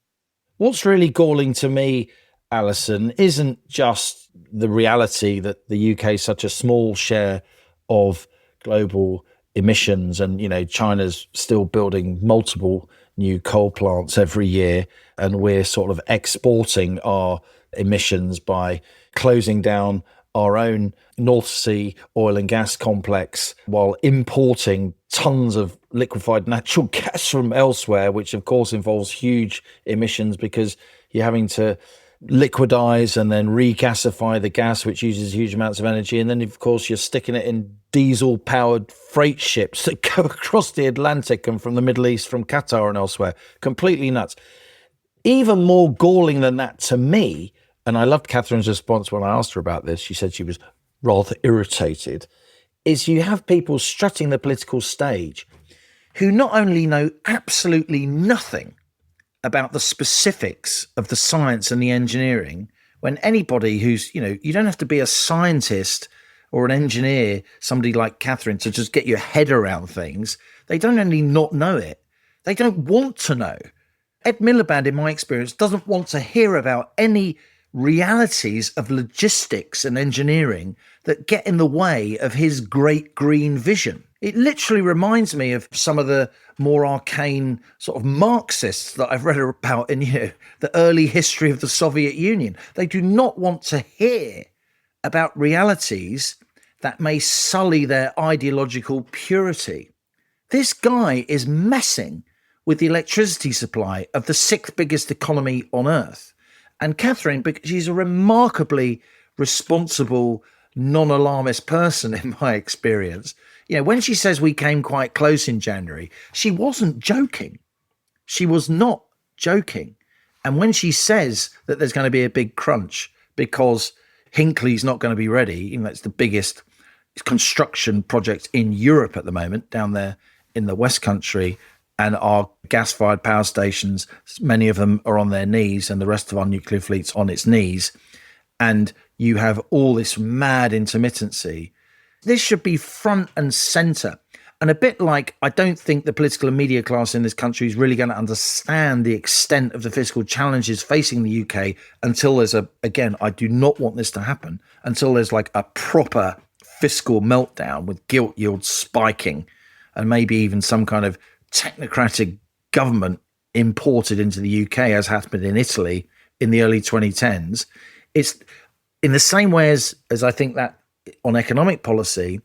What's really galling to me, Allison, isn't just the reality that the UK is such a small share of global emissions, and China's still building multiple new coal plants every year, and we're sort of exporting our emissions by closing down our own North Sea oil and gas complex while importing tons of liquefied natural gas from elsewhere, which of course involves huge emissions because you're having to liquidize and then regasify the gas, which uses huge amounts of energy. And then, of course, you're sticking it in diesel-powered freight ships that go across the Atlantic and from the Middle East, from Qatar and elsewhere. Completely nuts. Even more galling than that to me, and I loved Kathryn's response when I asked her about this, she said she was rather irritated, is you have people strutting the political stage who not only know absolutely nothing about the specifics of the science and the engineering, when anybody who's, you don't have to be a scientist or an engineer, somebody like Kathryn, to just get your head around things. They don't only not know it, they don't want to know. Ed Miliband, in my experience, doesn't want to hear about any realities of logistics and engineering that get in the way of his great green vision. It literally reminds me of some of the more arcane sort of Marxists that I've read about in the early history of the Soviet Union. They do not want to hear about realities that may sully their ideological purity. This guy is messing with the electricity supply of the sixth biggest economy on earth. And Kathryn, because she's a remarkably responsible, non-alarmist person in my experience, when she says we came quite close in January, she wasn't joking. She was not joking. And when she says that there's going to be a big crunch because Hinkley's not going to be ready, even though it's the biggest construction project in Europe at the moment, down there in the West Country, and our gas-fired power stations, many of them are on their knees, and the rest of our nuclear fleet's on its knees, and you have all this mad intermittency. This should be front and center. And a bit like, I don't think the political and media class in this country is really going to understand the extent of the fiscal challenges facing the UK until there's again, I do not want this to happen, until there's like a proper fiscal meltdown with gilt yields spiking and maybe even some kind of technocratic government imported into the UK, as happened in Italy in the early 2010s. It's in the same way as I think that on economic policy,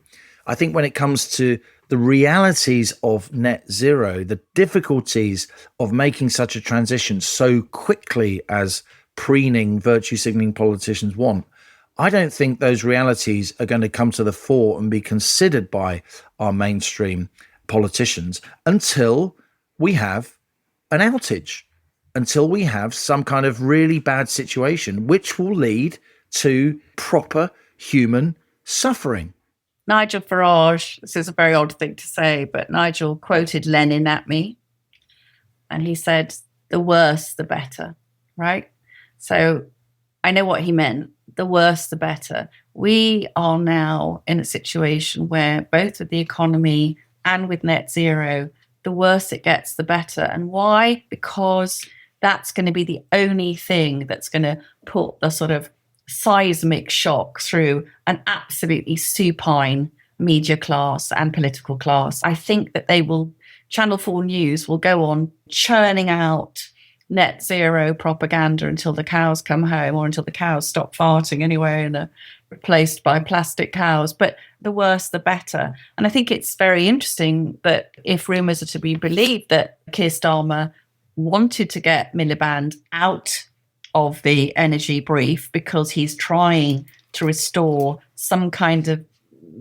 I think when it comes to the realities of net zero, the difficulties of making such a transition so quickly as preening, virtue signaling politicians want, I don't think those realities are going to come to the fore and be considered by our mainstream politicians until we have an outage, until we have some kind of really bad situation, which will lead to proper human suffering. Nigel Farage, this is a very odd thing to say, but Nigel quoted Lenin at me, and he said, the worse, the better, right? So I know what he meant. The worse, the better. We are now in a situation where both with the economy and with net zero, the worse it gets, the better. And why? Because that's going to be the only thing that's going to put the sort of seismic shock through an absolutely supine media class and political class. I think that Channel 4 News will go on churning out net zero propaganda until the cows come home, or until the cows stop farting anyway and are replaced by plastic cows. But the worse, the better. And I think it's very interesting that if rumours are to be believed, that Keir Starmer wanted to get Miliband out of the energy brief because he's trying to restore some kind of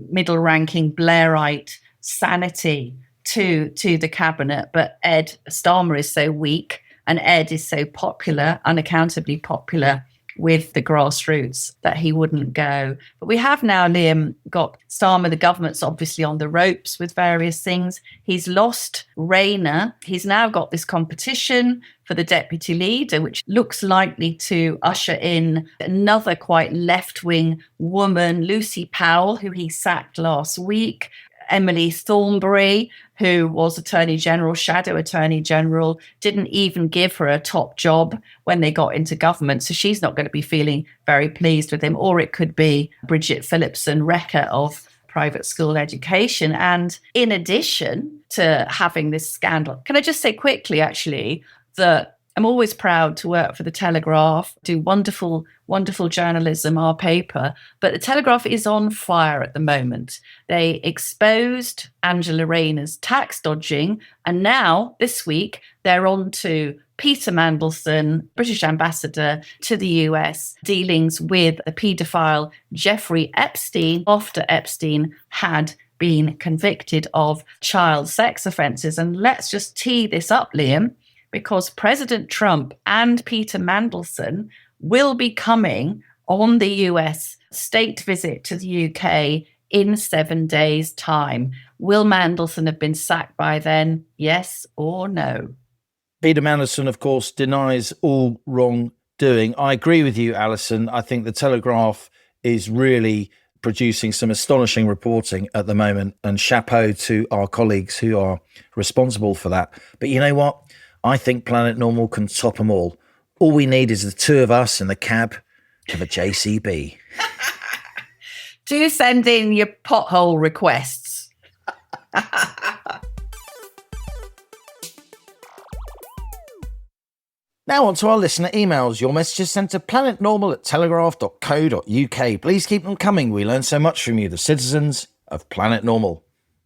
middle-ranking Blairite sanity to the cabinet. But Ed Starmer is so weak, and Ed is so popular, unaccountably popular with the grassroots, that he wouldn't go. But we have now, Liam, got Starmer. The government's obviously on the ropes with various things. He's lost Rayner. He's now got this competition for the deputy leader, which looks likely to usher in another quite left-wing woman, Lucy Powell, who he sacked last week. Emily Thornberry, who was Attorney General, Shadow Attorney General, didn't even give her a top job when they got into government. So she's not going to be feeling very pleased with him. Or it could be Bridget Phillipson, wrecker of private school education. And in addition to having this scandal, can I just say quickly, actually, that I'm always proud to work for the Telegraph, do wonderful, wonderful journalism, our paper. But the Telegraph is on fire at the moment. They exposed Angela Rayner's tax dodging. And now, this week, they're on to Peter Madelson, British ambassador to the US, dealings with the paedophile Jeffrey Epstein after Epstein had been convicted of child sex offences. And let's just tee this up, Liam, because President Trump and Peter Madelson will be coming on the US state visit to the UK in 7 days' time. Will Madelson have been sacked by then? Yes or no? Peter Madelson, of course, denies all wrongdoing. I agree with you, Allison. I think the Telegraph is really producing some astonishing reporting at the moment, and chapeau to our colleagues who are responsible for that. But you know what? I think Planet Normal can top them all. All we need is the two of us in the cab of a JCB. Do send in your pothole requests. Now on to our listener emails. Your messages sent to planetnormal@telegraph.co.uk. Please keep them coming. We learn so much from you, the citizens of Planet Normal.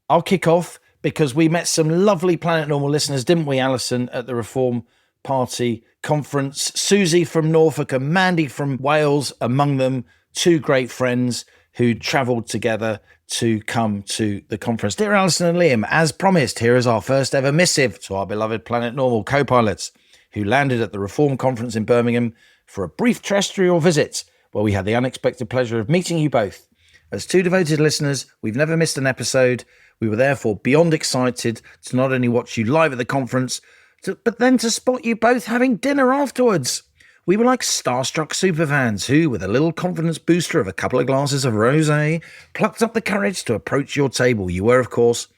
I'll kick off because we met some lovely Planet Normal listeners, didn't we, Allison, at the Reform Party conference. Susie from Norfolk and Mandy from Wales among them, two great friends who travelled together to come to the conference. Dear Allison and Liam, as promised, here is our first ever missive to our beloved Planet Normal co-pilots who landed at the Reform Conference in Birmingham for a brief terrestrial visit where we had the unexpected pleasure of meeting you both. As two devoted listeners, we've never missed an episode. We were therefore beyond excited to not only watch you live at the conference, but then to spot you both having dinner afterwards. We were like starstruck superfans who, with a little confidence booster of a couple of glasses of rosé, plucked up the courage to approach your table. You were, of course,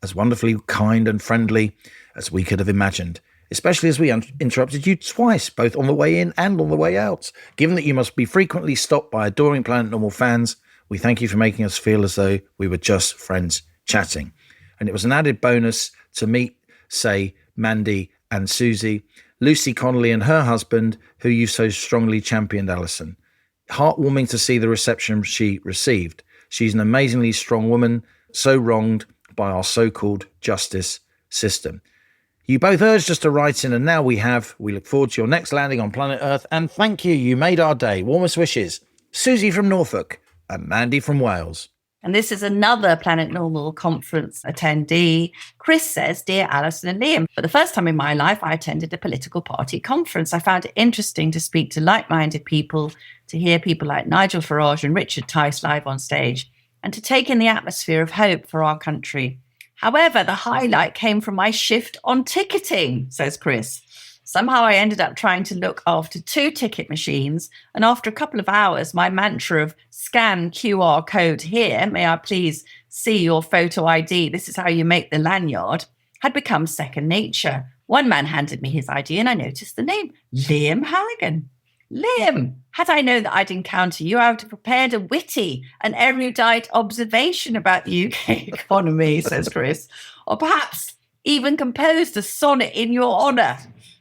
as wonderfully kind and friendly as we could have imagined, especially as we interrupted you twice, both on the way in and on the way out. Given that you must be frequently stopped by adoring Planet Normal fans, we thank you for making us feel as though we were just friends chatting. And it was an added bonus to meet, say, Mandy and Susie, Lucy Connelly and her husband, who you so strongly championed, Allison. Heartwarming to see the reception she received. She's an amazingly strong woman, so wronged by our so-called justice system. You both urged us to write in, and now we have. We look forward to your next landing on planet Earth, and thank you. You made our day. Warmest wishes. Susie from Norfolk and Mandy from Wales. And this is another Planet Normal conference attendee. Chris says, Dear Allison and Liam, for the first time in my life, I attended a political party conference. I found it interesting to speak to like-minded people, to hear people like Nigel Farage and Richard Tice live on stage, and to take in the atmosphere of hope for our country. However, the highlight came from my shift on ticketing, says Chris. Somehow I ended up trying to look after 2 ticket machines, and after a couple of hours, my mantra of scan QR code here, may I please see your photo ID, this is how you make the lanyard, had become second nature. One man handed me his ID and I noticed the name, Liam Halligan. Liam, had I known that I'd encounter you, I would have prepared a witty and erudite observation about the UK economy, says Chris, or perhaps even composed a sonnet in your honour.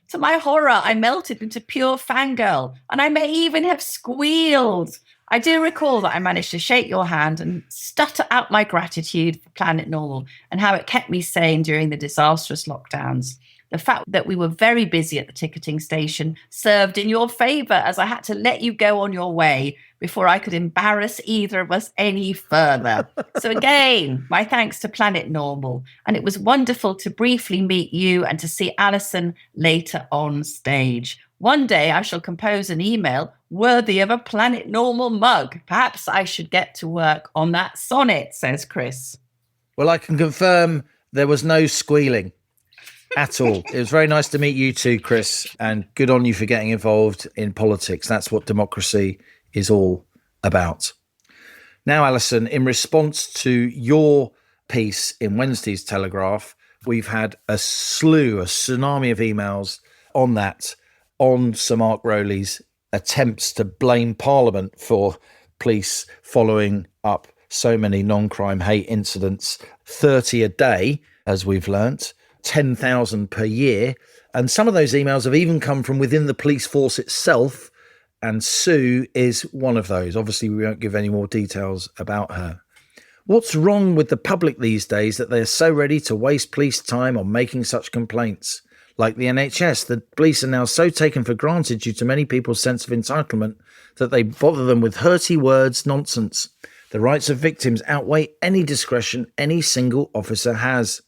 To my horror, I melted into pure fangirl, and I may even have squealed. I do recall that I managed to shake your hand and stutter out my gratitude for Planet Normal and how it kept me sane during the disastrous lockdowns. The fact that we were very busy at the ticketing station served in your favour, as I had to let you go on your way before I could embarrass either of us any further. So again, my thanks to Planet Normal. And it was wonderful to briefly meet you and to see Allison later on stage. One day I shall compose an email worthy of a Planet Normal mug. Perhaps I should get to work on that sonnet, says Chris. Well, I can confirm there was no squealing at all. It was very nice to meet you too, Chris, and good on you for getting involved in politics. That's what democracy is all about. Now, Allison, in response to your piece in Wednesday's Telegraph, we've had a tsunami of emails on that, on Sir Mark Rowley's attempts to blame Parliament for police following up so many non-crime hate incidents, 30 a day, as we've learnt, 10,000 per year. And some of those emails have even come from within the police force itself. And Sue is one of those. Obviously, we won't give any more details about her. What's wrong with the public these days that they're so ready to waste police time on making such complaints? Like the NHS, the police are now so taken for granted due to many people's sense of entitlement that they bother them with hurty words nonsense. The rights of victims outweigh any discretion any single officer has.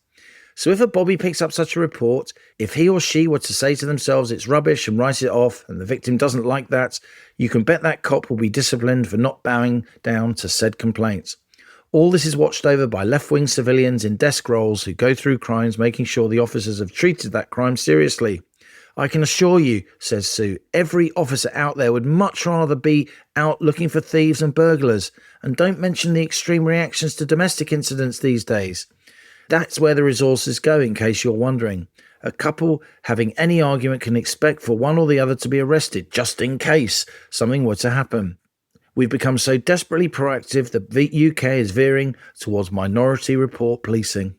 So if a bobby picks up such a report, if he or she were to say to themselves it's rubbish and write it off, and the victim doesn't like that, you can bet that cop will be disciplined for not bowing down to said complaints. All this is watched over by left-wing civilians in desk roles who go through crimes, making sure the officers have treated that crime seriously. I can assure you, says Sue, every officer out there would much rather be out looking for thieves and burglars. And don't mention the extreme reactions to domestic incidents these days. That's where the resources go, in case you're wondering. A couple having any argument can expect for one or the other to be arrested, just in case something were to happen. We've become so desperately proactive that the UK is veering towards minority report policing.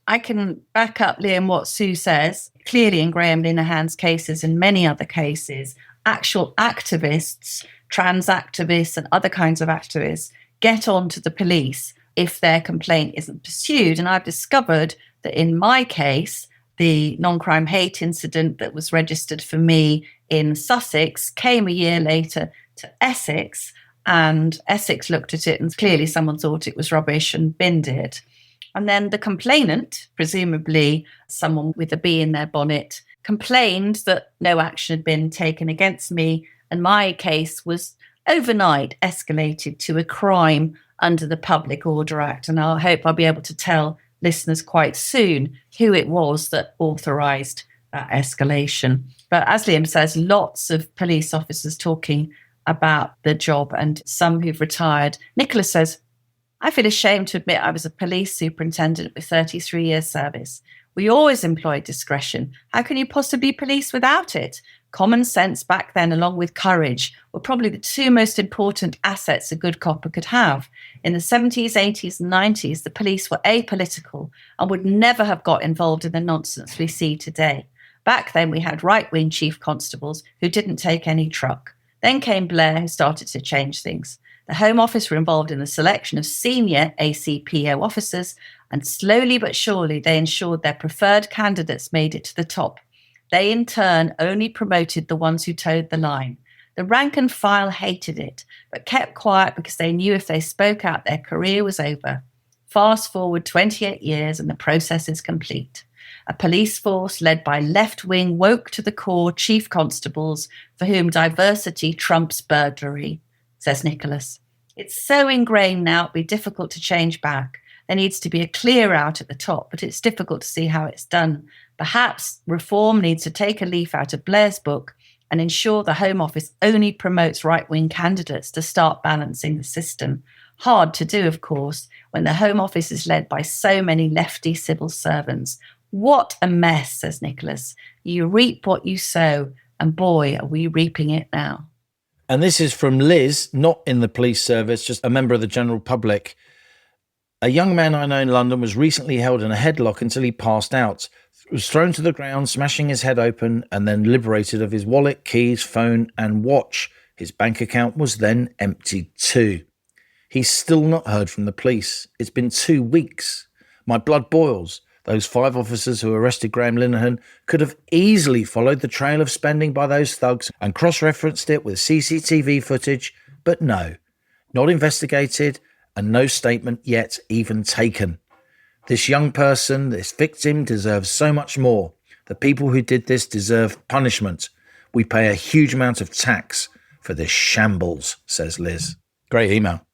I can back up, Liam, what Sue says. Clearly in Graham Linehan's cases and many other cases, actual activists, trans activists and other kinds of activists get on to the police if their complaint isn't pursued. And I've discovered that in my case, the non-crime hate incident that was registered for me in Sussex came a year later to Essex, and Essex looked at it and clearly someone thought it was rubbish and binned it. And then the complainant, presumably someone with a bee in their bonnet, complained that no action had been taken against me, and my case was overnight escalated to a crime under the Public Order Act. And I hope I'll be able to tell listeners quite soon who it was that authorised that escalation. But as Liam says, lots of police officers talking about the job and some who've retired. Nicholas says, I feel ashamed to admit I was a police superintendent with 33 years service. We always employed discretion. How can you possibly police without it? Common sense back then, along with courage, were probably the two most important assets a good copper could have. In the 70s, 80s, and 90s, the police were apolitical and would never have got involved in the nonsense we see today. Back then, we had right-wing chief constables who didn't take any truck. Then came Blair, who started to change things. The Home Office were involved in the selection of senior ACPO officers, and slowly but surely they ensured their preferred candidates made it to the top. They, in turn, only promoted the ones who towed the line. The rank and file hated it, but kept quiet because they knew if they spoke out, their career was over. Fast forward 28 years and the process is complete. A police force led by left-wing, woke-to-the-core chief constables for whom diversity trumps burglary, says Nicholas. It's so ingrained now it'd be difficult to change back. There needs to be a clear out at the top, but it's difficult to see how it's done. Perhaps reform needs to take a leaf out of Blair's book and ensure the Home Office only promotes right-wing candidates to start balancing the system. Hard to do, of course, when the Home Office is led by so many lefty civil servants. What a mess, says Nicholas. You reap what you sow, and boy, are we reaping it now. And this is from Liz, not in the police service, just a member of the general public. A young man I know in London was recently held in a headlock until he passed out. Was thrown to the ground, smashing his head open, and then liberated of his wallet, keys, phone, and watch. His bank account was then emptied too. He's still not heard from the police. It's been 2 weeks. My blood boils. Those 5 officers who arrested Graham Linehan could have easily followed the trail of spending by those thugs and cross-referenced it with CCTV footage, but no, not investigated and no statement yet even taken. This young person, this victim, deserves so much more. The people who did this deserve punishment. We pay a huge amount of tax for this shambles, says Liz. Great email.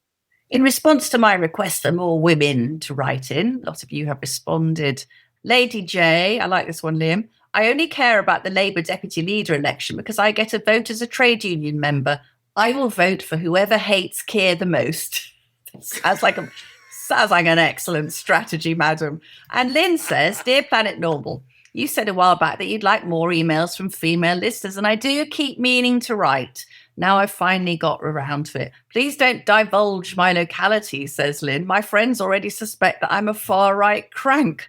In response to my request for more women to write in, a lot of you have responded. Lady J, I like this one, Liam. I only care about the Labour deputy leader election because I get a vote as a trade union member. I will vote for whoever hates Keir the most. Sounds like an excellent strategy, madam. And Lynn says, Dear Planet Normal, you said a while back that you'd like more emails from female listeners, and I do keep meaning to write. Now I've finally got around to it. Please don't divulge my locality, says Lynn. My friends already suspect that I'm a far-right crank.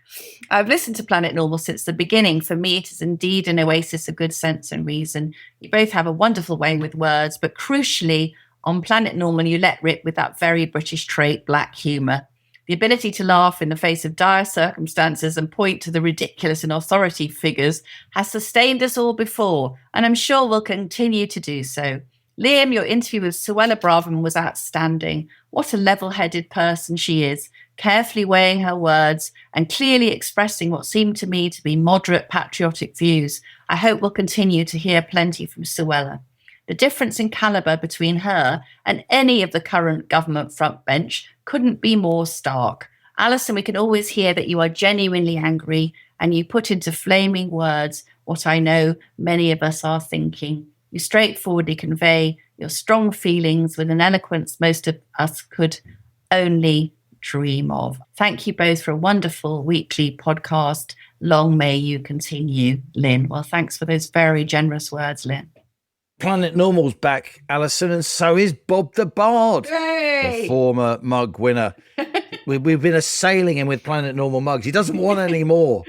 I've listened to Planet Normal since the beginning. For me, it is indeed an oasis of good sense and reason. You both have a wonderful way with words, but crucially, on Planet Normal, you let rip with that very British trait, black humour. The ability to laugh in the face of dire circumstances and point to the ridiculous in authority figures has sustained us all before, and I'm sure will continue to do so. Liam, your interview with Suella Braverman was outstanding. What a level-headed person she is, carefully weighing her words and clearly expressing what seemed to me to be moderate patriotic views. I hope we'll continue to hear plenty from Suella. The difference in calibre between her and any of the current government front bench couldn't be more stark. Allison, we can always hear that you are genuinely angry and you put into flaming words what I know many of us are thinking. You straightforwardly convey your strong feelings with an eloquence most of us could only dream of. Thank you both for a wonderful weekly podcast. Long may you continue, Lynn. Well, thanks for those very generous words, Lynn. Planet Normal's back, Allison, and so is Bob the Bard, Yay! the former mug winner. We've been assailing him with Planet Normal mugs. He doesn't want any more.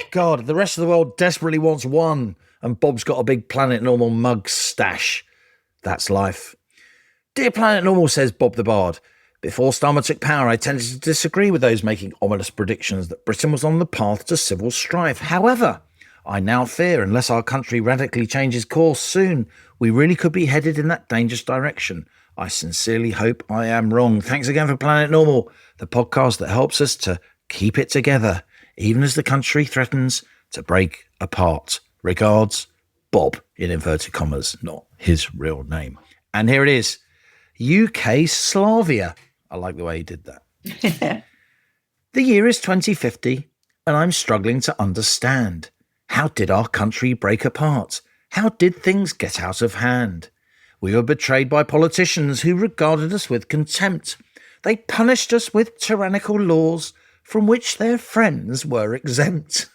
God, the rest of the world desperately wants one, and Bob's got a big Planet Normal mug stash. That's life. Dear Planet Normal, says Bob the Bard, before Starmer took power, I tended to disagree with those making ominous predictions that Britain was on the path to civil strife. However, I now fear, unless our country radically changes course soon, we really could be headed in that dangerous direction. I sincerely hope I am wrong. Thanks again for Planet Normal, the podcast that helps us to keep it together, even as the country threatens to break apart. Regards, Bob, in inverted commas, not his real name. And here it is, UK Slavia. I like the way he did that. The year is 2050, and I'm struggling to understand. How did our country break apart? How did things get out of hand? We were betrayed by politicians who regarded us with contempt. They punished us with tyrannical laws from which their friends were exempt.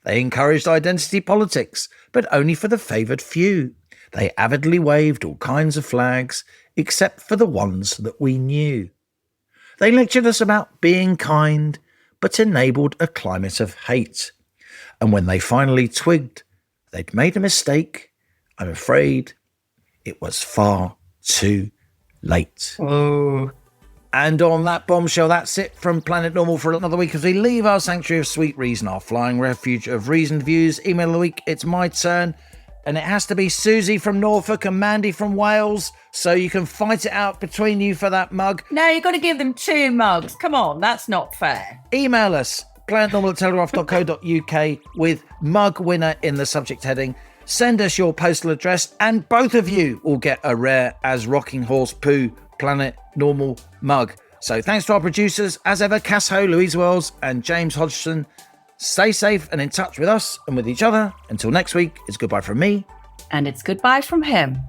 They encouraged identity politics, but only for the favoured few. They avidly waved all kinds of flags, except for the ones that we knew. They lectured us about being kind, but enabled a climate of hate. And when they finally twigged they'd made a mistake, I'm afraid it was far too late. Oh. And on that bombshell, that's it from Planet Normal for another week as we leave our sanctuary of sweet reason, our flying refuge of reasoned views. Email of the week, it's my turn. And it has to be Susie from Norfolk and Mandy from Wales, so you can fight it out between you for that mug. No, you've got to give them 2 mugs. Come on, that's not fair. Email us, planetnormal@telegraph.co.uk with mug winner in the subject heading. Send us your postal address and both of you will get a rare as rocking horse poo Planet Normal mug. So thanks to our producers, as ever, Cass Ho, Louise Wells and James Hodgson. Stay safe and in touch with us and with each other. Until next week, it's goodbye from me. And it's goodbye from him.